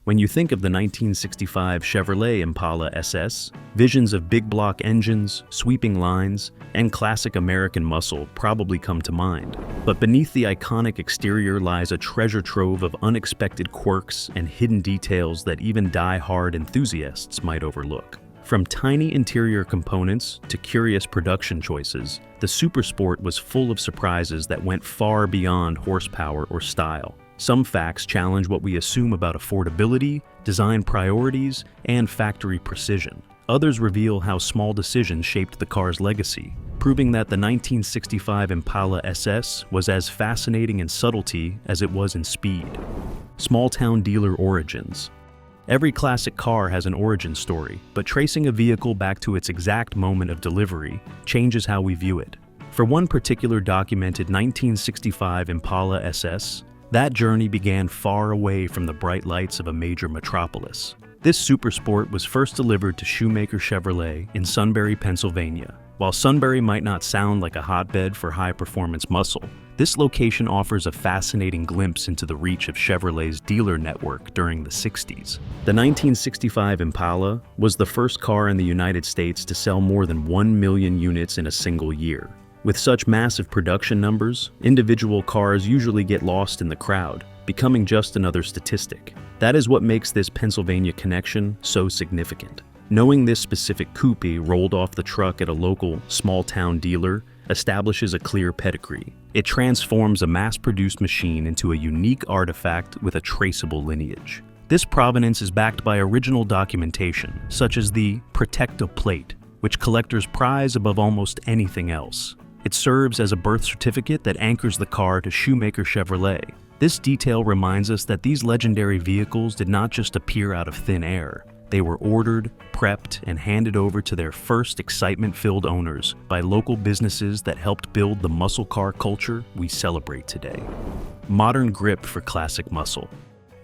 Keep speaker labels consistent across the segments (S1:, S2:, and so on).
S1: When you think of the 1965 Chevrolet Impala SS, visions of big block engines, sweeping lines, and classic American muscle probably come to mind. But beneath the iconic exterior lies a treasure trove of unexpected quirks and hidden details that even die-hard enthusiasts might overlook. From tiny interior components to curious production choices, the Supersport was full of surprises that went far beyond horsepower or style. Some facts challenge what we assume about affordability, design priorities, and factory precision. Others reveal how small decisions shaped the car's legacy, proving that the 1965 Impala SS was as fascinating in subtlety as it was in speed. Small-town dealer origins. Every classic car has an origin story, but tracing a vehicle back to its exact moment of delivery changes how we view it. For one particular documented 1965 Impala SS, that journey began far away from the bright lights of a major metropolis. This Supersport was first delivered to Shoemaker Chevrolet in Sunbury, Pennsylvania. While Sunbury might not sound like a hotbed for high-performance muscle, this location offers a fascinating glimpse into the reach of Chevrolet's dealer network during the 60s. The 1965 Impala was the first car in the United States to sell more than 1 million units in a single year. With such massive production numbers, individual cars usually get lost in the crowd, becoming just another statistic. That is what makes this Pennsylvania connection so significant. Knowing this specific coupe rolled off the truck at a local, small-town dealer establishes a clear pedigree. It transforms a mass-produced machine into a unique artifact with a traceable lineage. This provenance is backed by original documentation, such as the Protecta plate, which collectors prize above almost anything else. It serves as a birth certificate that anchors the car to Shoemaker Chevrolet. This detail reminds us that these legendary vehicles did not just appear out of thin air. They were ordered, prepped, and handed over to their first excitement-filled owners by local businesses that helped build the muscle car culture we celebrate today. Modern grip for classic muscle.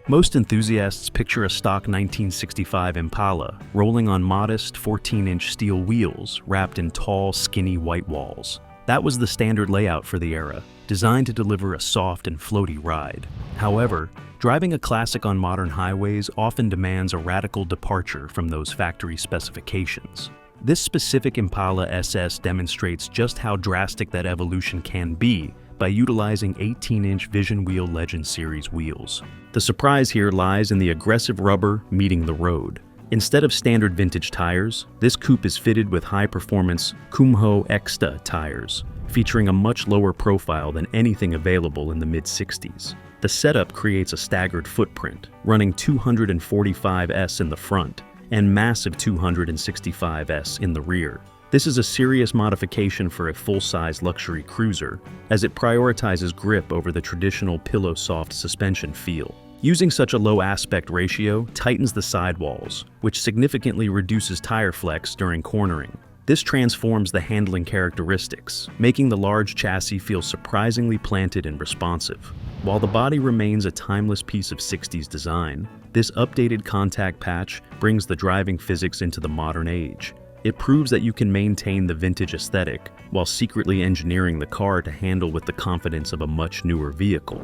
S1: Most enthusiasts picture a stock 1965 Impala rolling on modest 14-inch steel wheels wrapped in tall, skinny white walls. That was the standard layout for the era, designed to deliver a soft and floaty ride. However, driving a classic on modern highways often demands a radical departure from those factory specifications. This specific Impala SS demonstrates just how drastic that evolution can be by utilizing 18-inch Vision Wheel Legend Series wheels. The surprise here lies in the aggressive rubber meeting the road. Instead of standard vintage tires, this coupe is fitted with high-performance Kumho Exta tires, featuring a much lower profile than anything available in the mid-60s. The setup creates a staggered footprint, running 245S in the front and massive 265S in the rear. This is a serious modification for a full-size luxury cruiser, as it prioritizes grip over the traditional pillow-soft suspension feel. Using such a low aspect ratio tightens the sidewalls, which significantly reduces tire flex during cornering. This transforms the handling characteristics, making the large chassis feel surprisingly planted and responsive. While the body remains a timeless piece of 60s design, this updated contact patch brings the driving physics into the modern age. It proves that you can maintain the vintage aesthetic while secretly engineering the car to handle with the confidence of a much newer vehicle.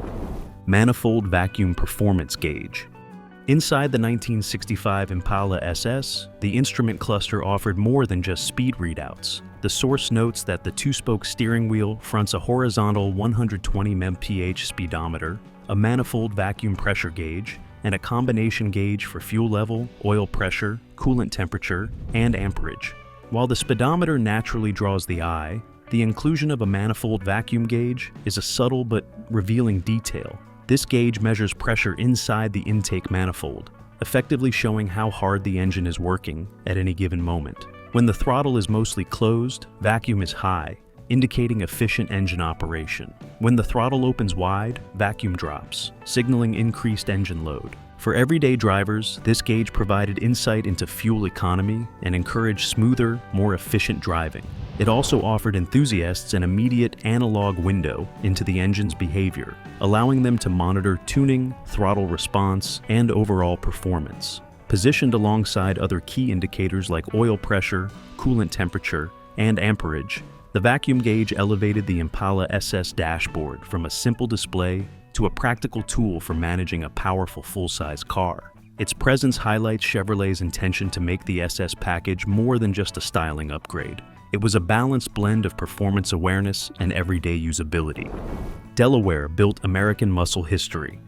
S1: Manifold vacuum performance gauge. Inside the 1965 Impala SS, the instrument cluster offered more than just speed readouts. The source notes that the two-spoke steering wheel fronts a horizontal 120 mph speedometer, a manifold vacuum pressure gauge, and a combination gauge for fuel level, oil pressure, coolant temperature, and amperage. While the speedometer naturally draws the eye, the inclusion of a manifold vacuum gauge is a subtle but revealing detail. This gauge measures pressure inside the intake manifold, effectively showing how hard the engine is working at any given moment. When the throttle is mostly closed, vacuum is high, indicating efficient engine operation. When the throttle opens wide, vacuum drops, signaling increased engine load. For everyday drivers, this gauge provided insight into fuel economy and encouraged smoother, more efficient driving. It also offered enthusiasts an immediate analog window into the engine's behavior, allowing them to monitor tuning, throttle response, and overall performance. Positioned alongside other key indicators like oil pressure, coolant temperature, and amperage, the vacuum gauge elevated the Impala SS dashboard from a simple display to a practical tool for managing a powerful full-size car. Its presence highlights Chevrolet's intention to make the SS package more than just a styling upgrade. It was a balanced blend of performance awareness and everyday usability. Delaware built American muscle history.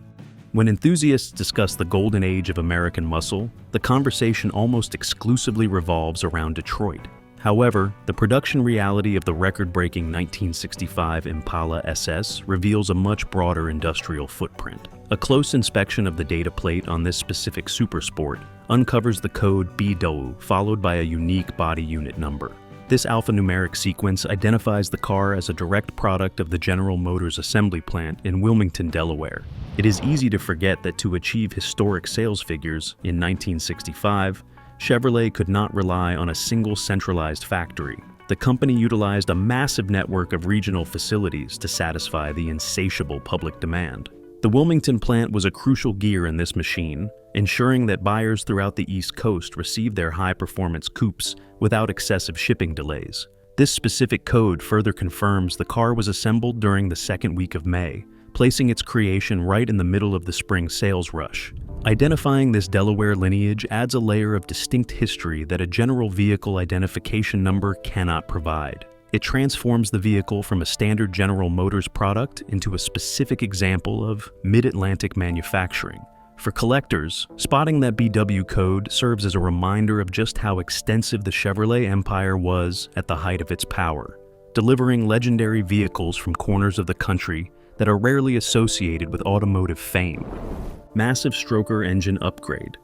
S1: When enthusiasts discuss the golden age of American muscle, the conversation almost exclusively revolves around Detroit. However, the production reality of the record-breaking 1965 Impala SS reveals a much broader industrial footprint. A close inspection of the data plate on this specific supersport uncovers the code BW followed by a unique body unit number. This alphanumeric sequence identifies the car as a direct product of the General Motors assembly plant in Wilmington, Delaware. It is easy to forget that to achieve historic sales figures in 1965, Chevrolet could not rely on a single centralized factory. The company utilized a massive network of regional facilities to satisfy the insatiable public demand. The Wilmington plant was a crucial gear in this machine, ensuring that buyers throughout the East Coast received their high-performance coupes without excessive shipping delays. This specific code further confirms the car was assembled during the second week of May, placing its creation right in the middle of the spring sales rush. Identifying this Delaware lineage adds a layer of distinct history that a general vehicle identification number cannot provide. It transforms the vehicle from a standard General Motors product into a specific example of mid-Atlantic manufacturing. For collectors, spotting that BW code serves as a reminder of just how extensive the Chevrolet empire was at the height of its power, delivering legendary vehicles from corners of the country that are rarely associated with automotive fame. Massive stroker engine upgrade.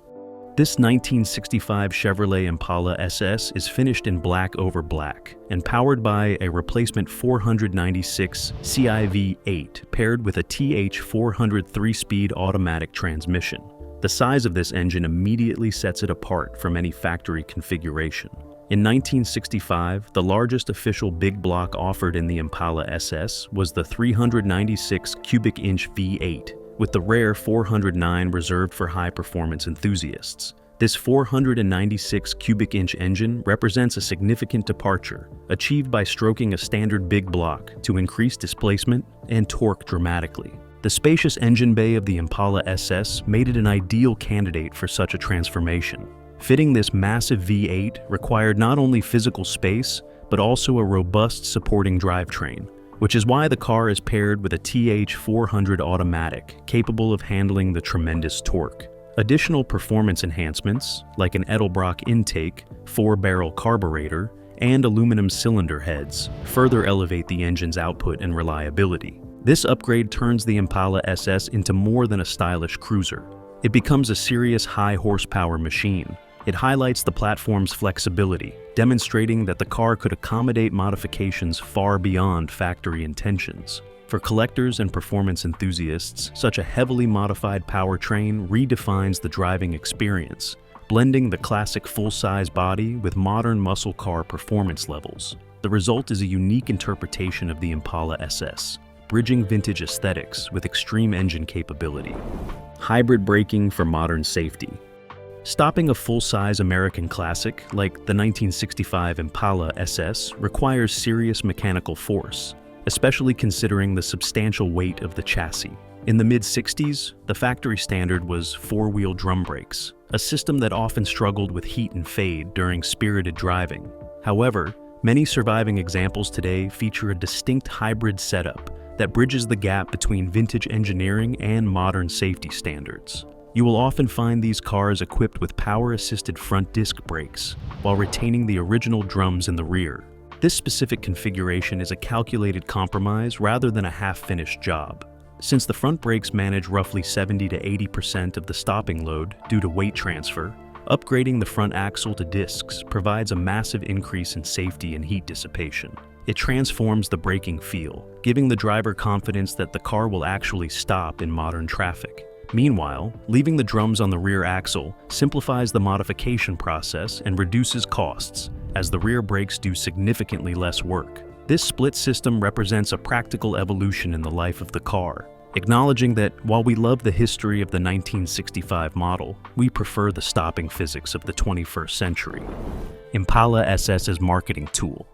S1: This 1965 Chevrolet Impala SS is finished in black over black and powered by a replacement 496 CIV8 paired with a TH400 3-speed automatic transmission. The size of this engine immediately sets it apart from any factory configuration. In 1965, the largest official big block offered in the Impala SS was the 396 cubic inch V8, with the rare 409 reserved for high-performance enthusiasts. This 496 cubic inch engine represents a significant departure, achieved by stroking a standard big block to increase displacement and torque dramatically. The spacious engine bay of the Impala SS made it an ideal candidate for such a transformation. Fitting this massive V8 required not only physical space, but also a robust supporting drivetrain, which is why the car is paired with a TH400 automatic, capable of handling the tremendous torque. Additional performance enhancements, like an Edelbrock intake, 4-barrel carburetor, and aluminum cylinder heads, further elevate the engine's output and reliability. This upgrade turns the Impala SS into more than a stylish cruiser. It becomes a serious high-horsepower machine. It highlights the platform's flexibility, demonstrating that the car could accommodate modifications far beyond factory intentions. For collectors and performance enthusiasts, such a heavily modified powertrain redefines the driving experience, blending the classic full-size body with modern muscle car performance levels. The result is a unique interpretation of the Impala SS, bridging vintage aesthetics with extreme engine capability. Hybrid braking for modern safety. Stopping a full-size American classic like the 1965 Impala SS requires serious mechanical force, especially considering the substantial weight of the chassis. In the mid-60s, the factory standard was 4-wheel drum brakes, a system that often struggled with heat and fade during spirited driving. However, many surviving examples today feature a distinct hybrid setup that bridges the gap between vintage engineering and modern safety standards. You will often find these cars equipped with power-assisted front disc brakes, while retaining the original drums in the rear. This specific configuration is a calculated compromise rather than a half-finished job. Since the front brakes manage roughly 70 to 80% of the stopping load due to weight transfer, upgrading the front axle to discs provides a massive increase in safety and heat dissipation. It transforms the braking feel, giving the driver confidence that the car will actually stop in modern traffic. Meanwhile, leaving the drums on the rear axle simplifies the modification process and reduces costs, as the rear brakes do significantly less work. This split system represents a practical evolution in the life of the car, acknowledging that while we love the history of the 1965 model, we prefer the stopping physics of the 21st century. Impala SS's marketing tool.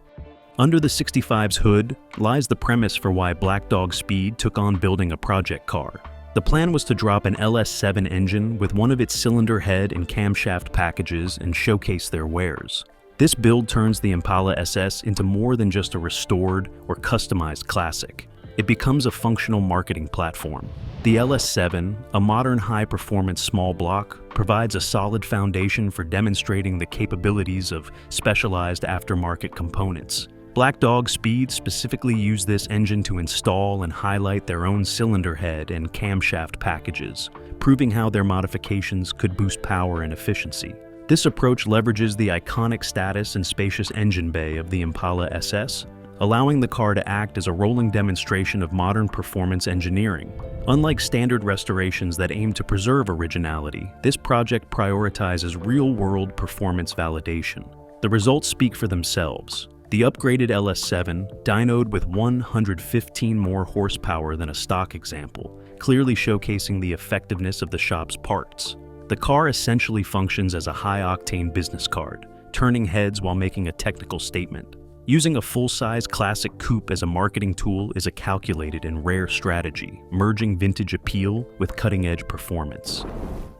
S1: Under the 65's hood lies the premise for why Black Dog Speed took on building a project car. The plan was to drop an LS7 engine with one of its cylinder head and camshaft packages and showcase their wares. This build turns the Impala SS into more than just a restored or customized classic. It becomes a functional marketing platform. The LS7, a modern high-performance small block, provides a solid foundation for demonstrating the capabilities of specialized aftermarket components. Black Dog Speed specifically used this engine to install and highlight their own cylinder head and camshaft packages, proving how their modifications could boost power and efficiency. This approach leverages the iconic status and spacious engine bay of the Impala SS, allowing the car to act as a rolling demonstration of modern performance engineering. Unlike standard restorations that aim to preserve originality, this project prioritizes real-world performance validation. The results speak for themselves. The upgraded LS7, dynoed with 115 more horsepower than a stock example, clearly showcasing the effectiveness of the shop's parts. The car essentially functions as a high-octane business card, turning heads while making a technical statement. Using a full-size classic coupe as a marketing tool is a calculated and rare strategy, merging vintage appeal with cutting-edge performance.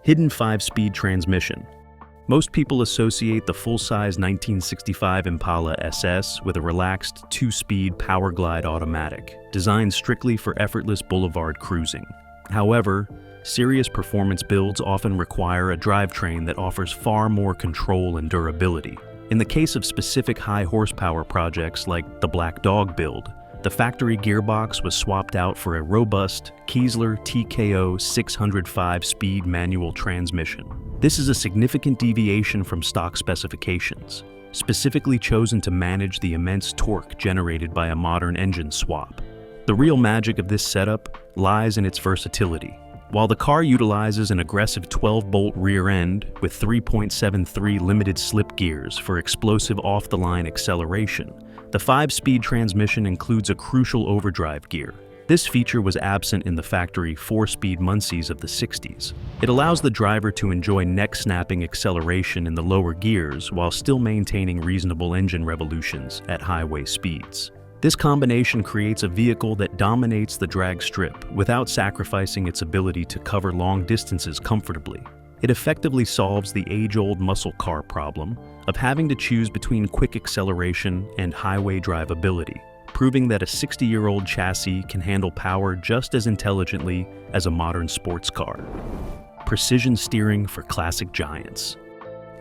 S1: Hidden 5-speed transmission. Most people associate the full-size 1965 Impala SS with a relaxed 2-speed Power Glide automatic, designed strictly for effortless boulevard cruising. However, serious performance builds often require a drivetrain that offers far more control and durability. In the case of specific high-horsepower projects like the Black Dog build, the factory gearbox was swapped out for a robust Kiesler TKO 605-speed manual transmission. This is a significant deviation from stock specifications, specifically chosen to manage the immense torque generated by a modern engine swap. The real magic of this setup lies in its versatility. While the car utilizes an aggressive 12-bolt rear end with 3.73 limited slip gears for explosive off-the-line acceleration, the 5-speed transmission includes a crucial overdrive gear. This feature was absent in the factory 4-speed Muncies of the 60s. It allows the driver to enjoy neck-snapping acceleration in the lower gears while still maintaining reasonable engine revolutions at highway speeds. This combination creates a vehicle that dominates the drag strip without sacrificing its ability to cover long distances comfortably. It effectively solves the age-old muscle car problem of having to choose between quick acceleration and highway drivability, proving that a 60-year-old chassis can handle power just as intelligently as a modern sports car. Precision steering for classic giants.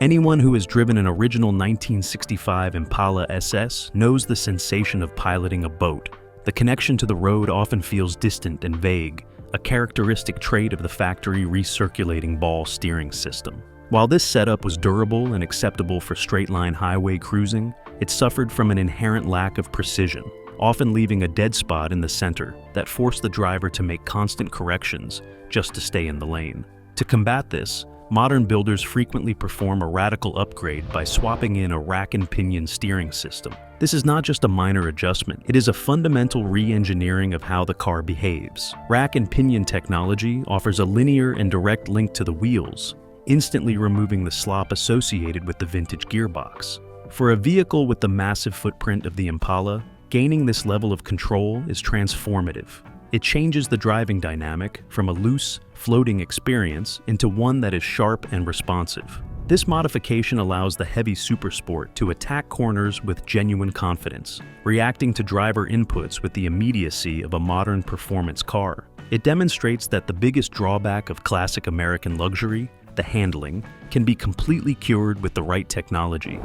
S1: Anyone who has driven an original 1965 Impala SS knows the sensation of piloting a boat. The connection to the road often feels distant and vague, a characteristic trait of the factory recirculating ball steering system. While this setup was durable and acceptable for straight-line highway cruising, it suffered from an inherent lack of precision, often leaving a dead spot in the center that forced the driver to make constant corrections just to stay in the lane. To combat this, modern builders frequently perform a radical upgrade by swapping in a rack and pinion steering system. This is not just a minor adjustment, it is a fundamental re-engineering of how the car behaves. Rack and pinion technology offers a linear and direct link to the wheels, instantly removing the slop associated with the vintage gearbox. For a vehicle with the massive footprint of the Impala, gaining this level of control is transformative. It changes the driving dynamic from a loose, floating experience into one that is sharp and responsive. This modification allows the heavy Supersport to attack corners with genuine confidence, reacting to driver inputs with the immediacy of a modern performance car. It demonstrates that the biggest drawback of classic American luxury, the handling, can be completely cured with the right technology.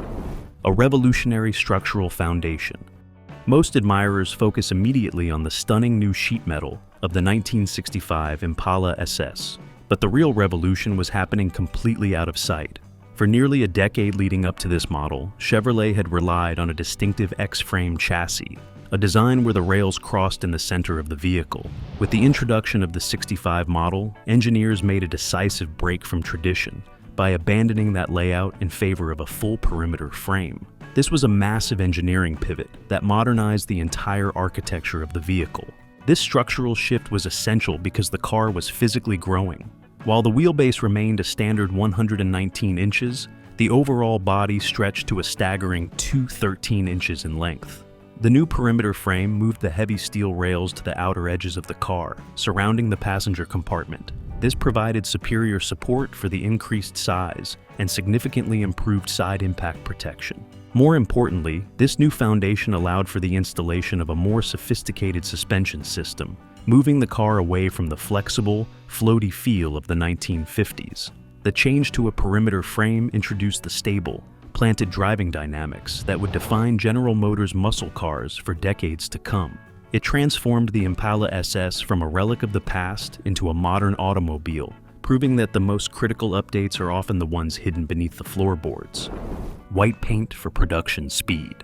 S1: A revolutionary structural foundation. Most admirers focus immediately on the stunning new sheet metal of the 1965 Impala SS, but the real revolution was happening completely out of sight. For nearly a decade leading up to this model, Chevrolet had relied on a distinctive X-frame chassis, a design where the rails crossed in the center of the vehicle. With the introduction of the 65 model, engineers made a decisive break from tradition by abandoning that layout in favor of a full perimeter frame. This was a massive engineering pivot that modernized the entire architecture of the vehicle. This structural shift was essential because the car was physically growing. While the wheelbase remained a standard 119 inches, the overall body stretched to a staggering 213 inches in length. The new perimeter frame moved the heavy steel rails to the outer edges of the car, surrounding the passenger compartment. This provided superior support for the increased size and significantly improved side impact protection. More importantly, this new foundation allowed for the installation of a more sophisticated suspension system, moving the car away from the flexible, floaty feel of the 1950s. The change to a perimeter frame introduced the stable, planted driving dynamics that would define General Motors muscle cars for decades to come. It transformed the Impala SS from a relic of the past into a modern automobile, proving that the most critical updates are often the ones hidden beneath the floorboards. White paint for production speed.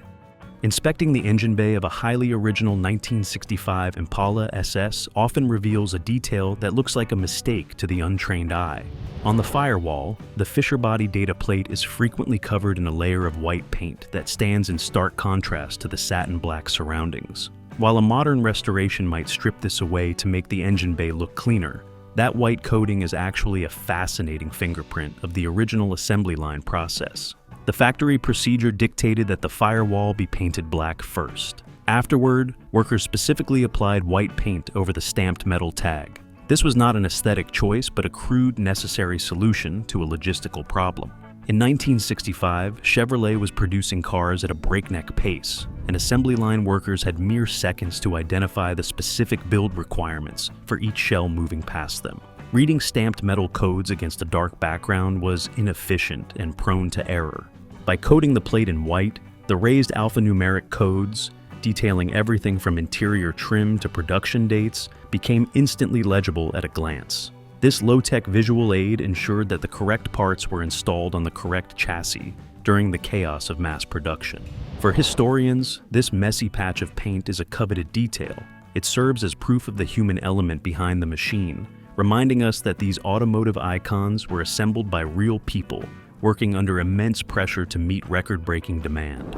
S1: Inspecting the engine bay of a highly original 1965 Impala SS often reveals a detail that looks like a mistake to the untrained eye. On the firewall, the Fisher body data plate is frequently covered in a layer of white paint that stands in stark contrast to the satin black surroundings. While a modern restoration might strip this away to make the engine bay look cleaner, that white coating is actually a fascinating fingerprint of the original assembly line process. The factory procedure dictated that the firewall be painted black first. Afterward, workers specifically applied white paint over the stamped metal tag. This was not an aesthetic choice, but a crude, necessary solution to a logistical problem. In 1965, Chevrolet was producing cars at a breakneck pace, and assembly line workers had mere seconds to identify the specific build requirements for each shell moving past them. Reading stamped metal codes against a dark background was inefficient and prone to error. By coating the plate in white, the raised alphanumeric codes, detailing everything from interior trim to production dates, became instantly legible at a glance. This low-tech visual aid ensured that the correct parts were installed on the correct chassis during the chaos of mass production. For historians, this messy patch of paint is a coveted detail. It serves as proof of the human element behind the machine, reminding us that these automotive icons were assembled by real people, working under immense pressure to meet record-breaking demand.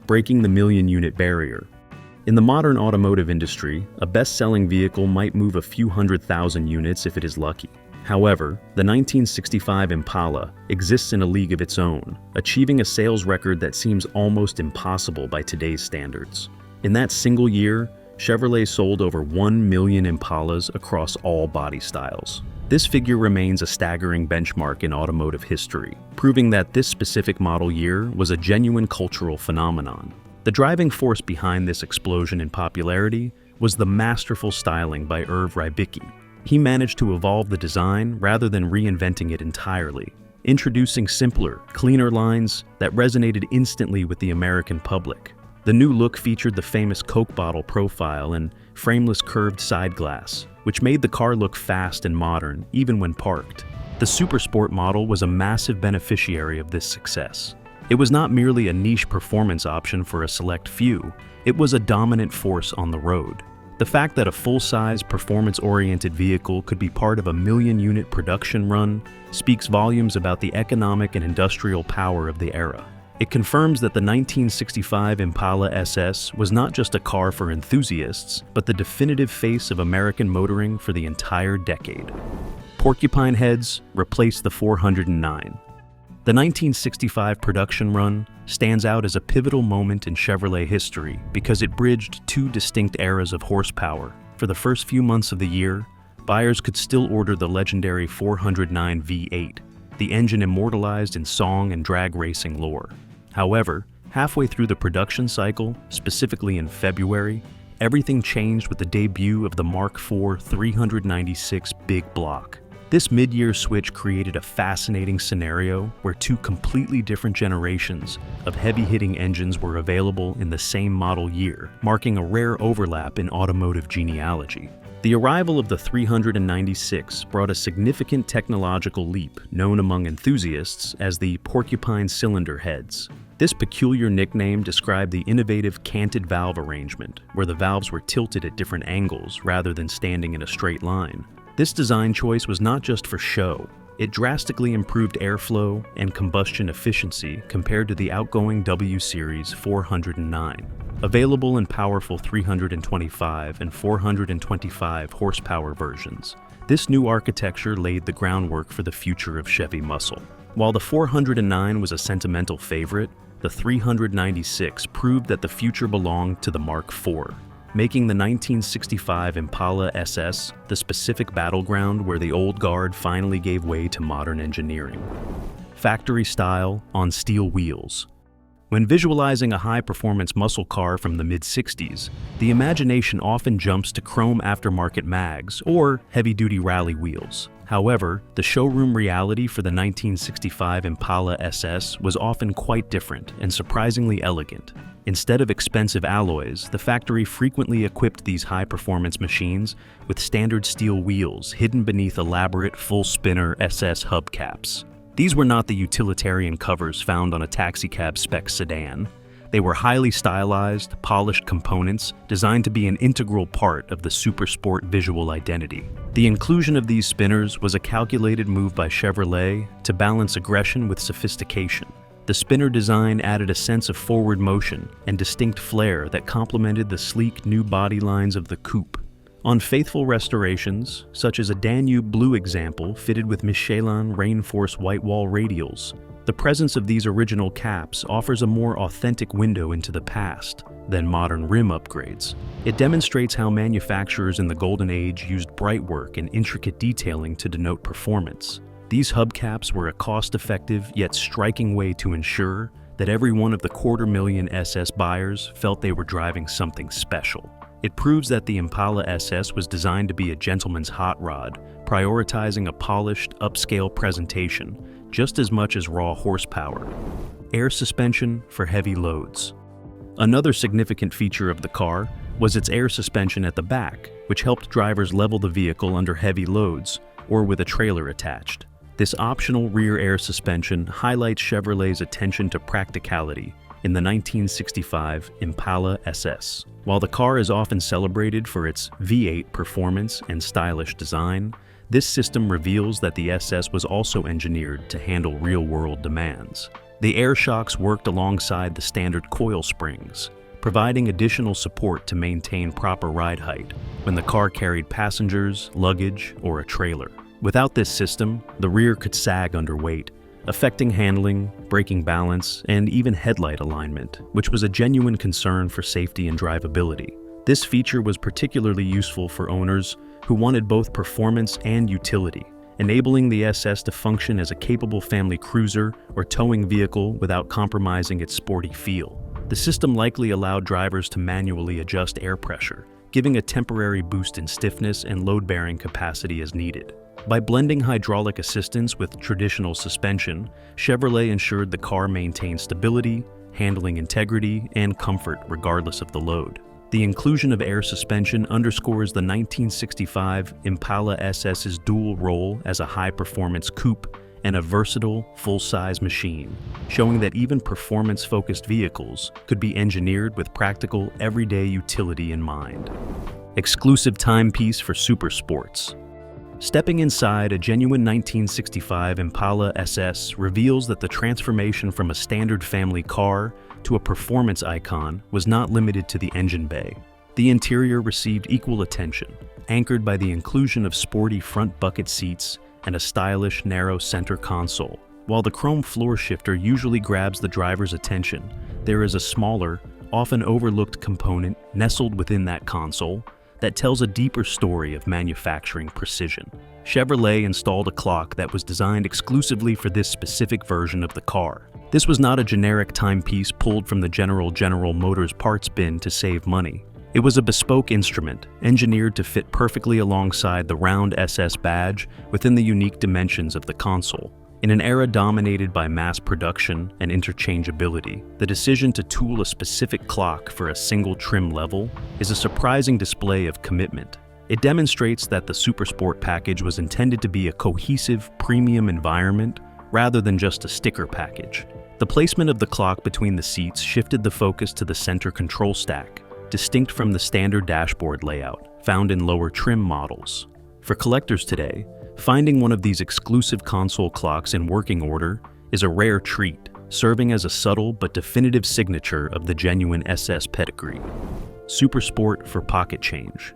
S1: Breaking the million-unit barrier. In the modern automotive industry, a best-selling vehicle might move a few 100,000 units if it is lucky. However, the 1965 Impala exists in a league of its own, achieving a sales record that seems almost impossible by today's standards. In that single year, Chevrolet sold over 1 million Impalas across all body styles. This figure remains a staggering benchmark in automotive history, proving that this specific model year was a genuine cultural phenomenon. The driving force behind this explosion in popularity was the masterful styling by Irv Rybicki. He managed to evolve the design rather than reinventing it entirely, introducing simpler, cleaner lines that resonated instantly with the American public. The new look featured the famous Coke bottle profile and frameless curved side glass, which made the car look fast and modern even when parked. The Supersport model was a massive beneficiary of this success. It was not merely a niche performance option for a select few, it was a dominant force on the road. The fact that a full-size, performance-oriented vehicle could be part of a million-unit production run speaks volumes about the economic and industrial power of the era. It confirms that the 1965 Impala SS was not just a car for enthusiasts, but the definitive face of American motoring for the entire decade. Porcupine heads replaced the 409. The 1965 production run stands out as a pivotal moment in Chevrolet history because it bridged two distinct eras of horsepower. For the first few months of the year, buyers could still order the legendary 409 V8, the engine immortalized in song and drag racing lore. However, halfway through the production cycle, specifically in February, everything changed with the debut of the Mark IV 396 Big Block. This mid-year switch created a fascinating scenario where two completely different generations of heavy-hitting engines were available in the same model year, marking a rare overlap in automotive genealogy. The arrival of the 396 brought a significant technological leap known among enthusiasts as the porcupine cylinder heads. This peculiar nickname described the innovative canted valve arrangement, where the valves were tilted at different angles rather than standing in a straight line. This design choice was not just for show. It drastically improved airflow and combustion efficiency compared to the outgoing W Series 409. Available in powerful 325 and 425 horsepower versions, this new architecture laid the groundwork for the future of Chevy muscle. While the 409 was a sentimental favorite, the 396 proved that the future belonged to the Mark IV, making the 1965 Impala SS the specific battleground where the old guard finally gave way to modern engineering. Factory style on steel wheels. When visualizing a high-performance muscle car from the mid-60s, the imagination often jumps to chrome aftermarket mags or heavy-duty rally wheels. However, the showroom reality for the 1965 Impala SS was often quite different and surprisingly elegant. Instead of expensive alloys, the factory frequently equipped these high-performance machines with standard steel wheels hidden beneath elaborate full-spinner SS hubcaps. These were not the utilitarian covers found on a taxicab spec sedan. They were highly stylized, polished components designed to be an integral part of the supersport visual identity. The inclusion of these spinners was a calculated move by Chevrolet to balance aggression with sophistication. The spinner design added a sense of forward motion and distinct flair that complemented the sleek new body lines of the coupe. On faithful restorations, such as a Danube Blue example fitted with Michelin Rainforce white wall radials, the presence of these original caps offers a more authentic window into the past than modern rim upgrades. It demonstrates how manufacturers in the Golden Age used bright work and intricate detailing to denote performance. These hubcaps were a cost-effective yet striking way to ensure that every one of the 250,000 SS buyers felt they were driving something special. It proves that the Impala SS was designed to be a gentleman's hot rod, prioritizing a polished, upscale presentation just as much as raw horsepower. Air suspension for heavy loads. Another significant feature of the car was its air suspension at the back, which helped drivers level the vehicle under heavy loads or with a trailer attached. This optional rear air suspension highlights Chevrolet's attention to practicality in the 1965 Impala SS. While the car is often celebrated for its V8 performance and stylish design, this system reveals that the SS was also engineered to handle real-world demands. The air shocks worked alongside the standard coil springs, providing additional support to maintain proper ride height when the car carried passengers, luggage, or a trailer. Without this system, the rear could sag under weight, affecting handling, braking balance, and even headlight alignment, which was a genuine concern for safety and drivability. This feature was particularly useful for owners who wanted both performance and utility, enabling the SS to function as a capable family cruiser or towing vehicle without compromising its sporty feel. The system likely allowed drivers to manually adjust air pressure, giving a temporary boost in stiffness and load-bearing capacity as needed. By blending hydraulic assistance with traditional suspension, Chevrolet ensured the car maintained stability, handling integrity, and comfort regardless of the load. The inclusion of air suspension underscores the 1965 Impala SS's dual role as a high-performance coupe and a versatile, full-size machine, showing that even performance-focused vehicles could be engineered with practical, everyday utility in mind. Exclusive timepiece for supersports. Stepping inside a genuine 1965 Impala SS reveals that the transformation from a standard family car to a performance icon was not limited to the engine bay. The interior received equal attention, anchored by the inclusion of sporty front bucket seats and a stylish, narrow center console. While the chrome floor shifter usually grabs the driver's attention, there is a smaller, often overlooked component nestled within that console that tells a deeper story of manufacturing precision. Chevrolet installed a clock that was designed exclusively for this specific version of the car. This was not a generic timepiece pulled from the General Motors parts bin to save money. It was a bespoke instrument, engineered to fit perfectly alongside the round SS badge within the unique dimensions of the console. In an era dominated by mass production and interchangeability, the decision to tool a specific clock for a single trim level is a surprising display of commitment. It demonstrates that the Supersport package was intended to be a cohesive, premium environment rather than just a sticker package. The placement of the clock between the seats shifted the focus to the center control stack, distinct from the standard dashboard layout found in lower trim models. For collectors today, finding one of these exclusive console clocks in working order is a rare treat, serving as a subtle but definitive signature of the genuine SS pedigree. Supersport for pocket change.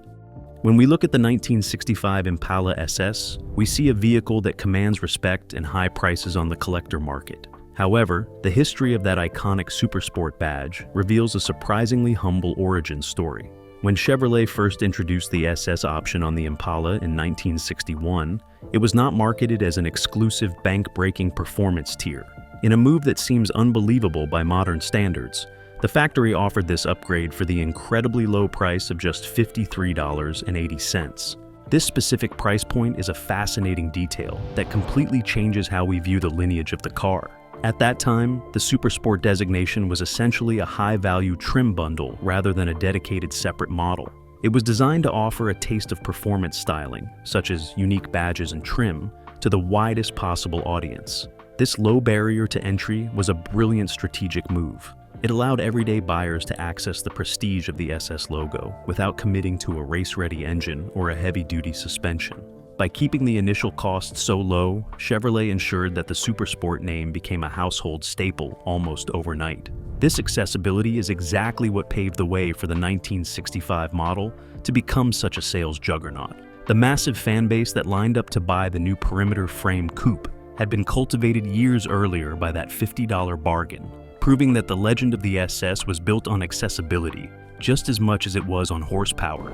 S1: When we look at the 1965 Impala SS, we see a vehicle that commands respect and high prices on the collector market. However, the history of that iconic Supersport badge reveals a surprisingly humble origin story. When Chevrolet first introduced the SS option on the Impala in 1961, it was not marketed as an exclusive bank-breaking performance tier. In a move that seems unbelievable by modern standards, the factory offered this upgrade for the incredibly low price of just $53.80. This specific price point is a fascinating detail that completely changes how we view the lineage of the car. At that time, the Supersport designation was essentially a high-value trim bundle rather than a dedicated separate model. It was designed to offer a taste of performance styling, such as unique badges and trim, to the widest possible audience. This low barrier to entry was a brilliant strategic move. It allowed everyday buyers to access the prestige of the SS logo without committing to a race-ready engine or a heavy-duty suspension. By keeping the initial cost so low, Chevrolet ensured that the Supersport name became a household staple almost overnight. This accessibility is exactly what paved the way for the 1965 model to become such a sales juggernaut. The massive fan base that lined up to buy the new perimeter frame coupe had been cultivated years earlier by that $50 bargain, proving that the legend of the SS was built on accessibility just as much as it was on horsepower.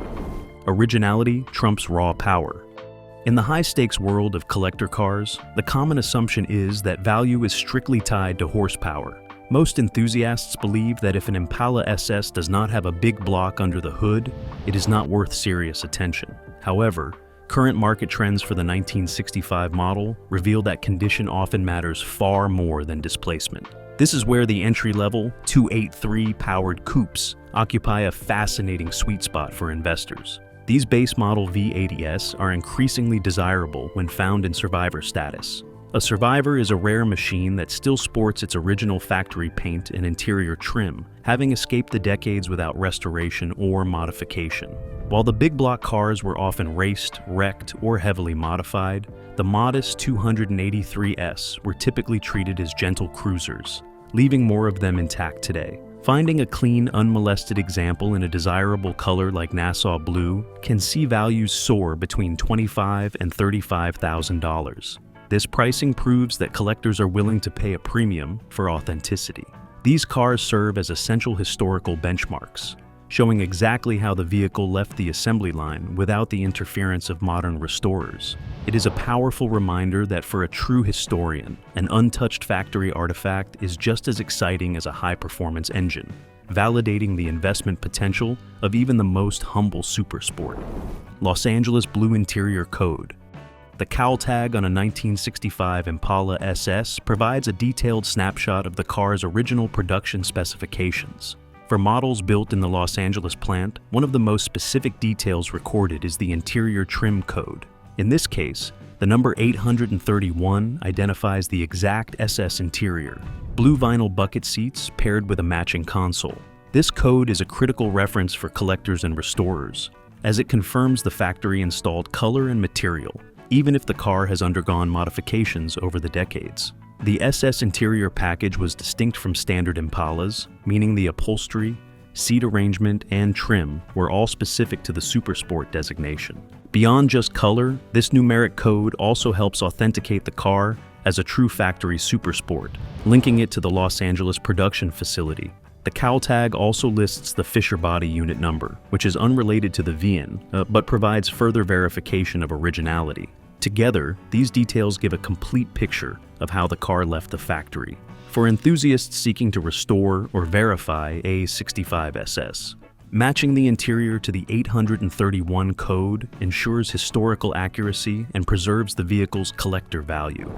S1: Originality trumps raw power. In the high-stakes world of collector cars, the common assumption is that value is strictly tied to horsepower. Most enthusiasts believe that if an Impala SS does not have a big block under the hood, it is not worth serious attention. However, current market trends for the 1965 model reveal that condition often matters far more than displacement. This is where the entry-level 283-powered coupes occupy a fascinating sweet spot for investors. These base model V80s are increasingly desirable when found in survivor status. A survivor is a rare machine that still sports its original factory paint and interior trim, having escaped the decades without restoration or modification. While the big block cars were often raced, wrecked, or heavily modified, the modest 283S were typically treated as gentle cruisers, leaving more of them intact today. Finding a clean, unmolested example in a desirable color like Nassau Blue can see values soar between $25,000 and $35,000. This pricing proves that collectors are willing to pay a premium for authenticity. These cars serve as essential historical benchmarks, showing exactly how the vehicle left the assembly line without the interference of modern restorers. It is a powerful reminder that for a true historian, an untouched factory artifact is just as exciting as a high-performance engine, validating the investment potential of even the most humble Supersport. Los Angeles Blue Interior Code. The cowl tag on a 1965 Impala SS provides a detailed snapshot of the car's original production specifications. For models built in the Los Angeles plant, one of the most specific details recorded is the interior trim code. In this case, the number 831 identifies the exact SS interior, blue vinyl bucket seats paired with a matching console. This code is a critical reference for collectors and restorers, as it confirms the factory-installed color and material, even if the car has undergone modifications over the decades. The SS interior package was distinct from standard Impalas, meaning the upholstery, seat arrangement, and trim were all specific to the Supersport designation. Beyond just color, this numeric code also helps authenticate the car as a true factory Supersport, linking it to the Los Angeles production facility. The cowl tag also lists the Fisher body unit number, which is unrelated to the VIN, but provides further verification of originality. Together, these details give a complete picture of how the car left the factory. For enthusiasts seeking to restore or verify a 65 SS, matching the interior to the 831 code ensures historical accuracy and preserves the vehicle's collector value.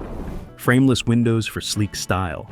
S1: Frameless windows for sleek style.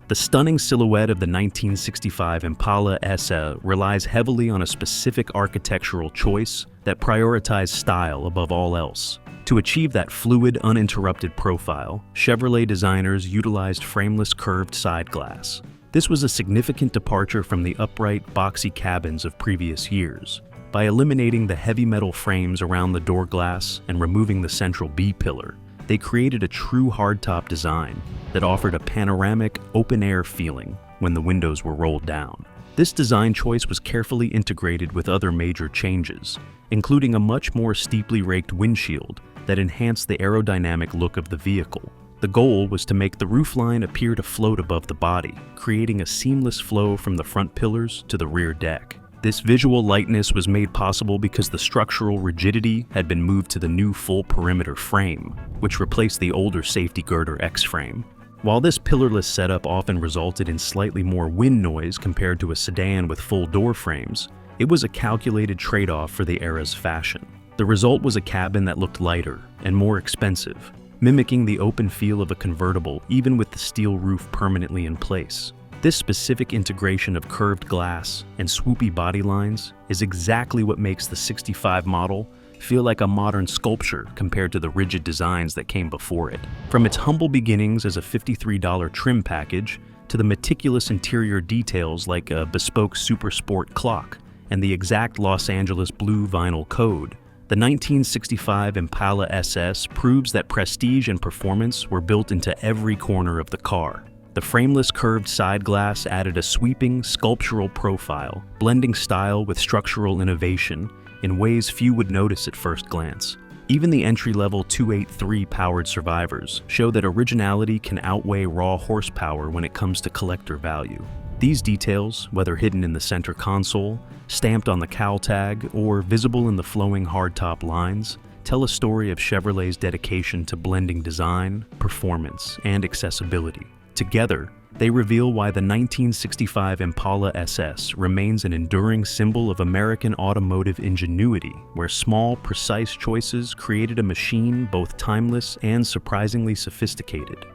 S1: The stunning silhouette of the 1965 Impala SS relies heavily on a specific architectural choice that prioritizes style above all else. To achieve that fluid, uninterrupted profile, Chevrolet designers utilized frameless curved side glass. This was a significant departure from the upright, boxy cabins of previous years. By eliminating the heavy metal frames around the door glass and removing the central B-pillar, they created a true hardtop design that offered a panoramic, open-air feeling when the windows were rolled down. This design choice was carefully integrated with other major changes, including a much more steeply raked windshield that enhanced the aerodynamic look of the vehicle. The goal was to make the roofline appear to float above the body, creating a seamless flow from the front pillars to the rear deck. This visual lightness was made possible because the structural rigidity had been moved to the new full perimeter frame, which replaced the older safety girder X-frame. While this pillarless setup often resulted in slightly more wind noise compared to a sedan with full door frames, it was a calculated trade-off for the era's fashion. The result was a cabin that looked lighter and more expensive, mimicking the open feel of a convertible even with the steel roof permanently in place. This specific integration of curved glass and swoopy body lines is exactly what makes the 65 model feel like a modern sculpture compared to the rigid designs that came before it. From its humble beginnings as a $53 trim package to the meticulous interior details like a bespoke super sport clock and the exact Los Angeles blue vinyl code, the 1965 Impala SS proves that prestige and performance were built into every corner of the car. The frameless curved side glass added a sweeping, sculptural profile, blending style with structural innovation in ways few would notice at first glance. Even the entry-level 283 powered Survivors show that originality can outweigh raw horsepower when it comes to collector value. These details, whether hidden in the center console, stamped on the cowl tag, or visible in the flowing hardtop lines, tell a story of Chevrolet's dedication to blending design, performance, and accessibility. Together, they reveal why the 1965 Impala SS remains an enduring symbol of American automotive ingenuity, where small, precise choices created a machine both timeless and surprisingly sophisticated.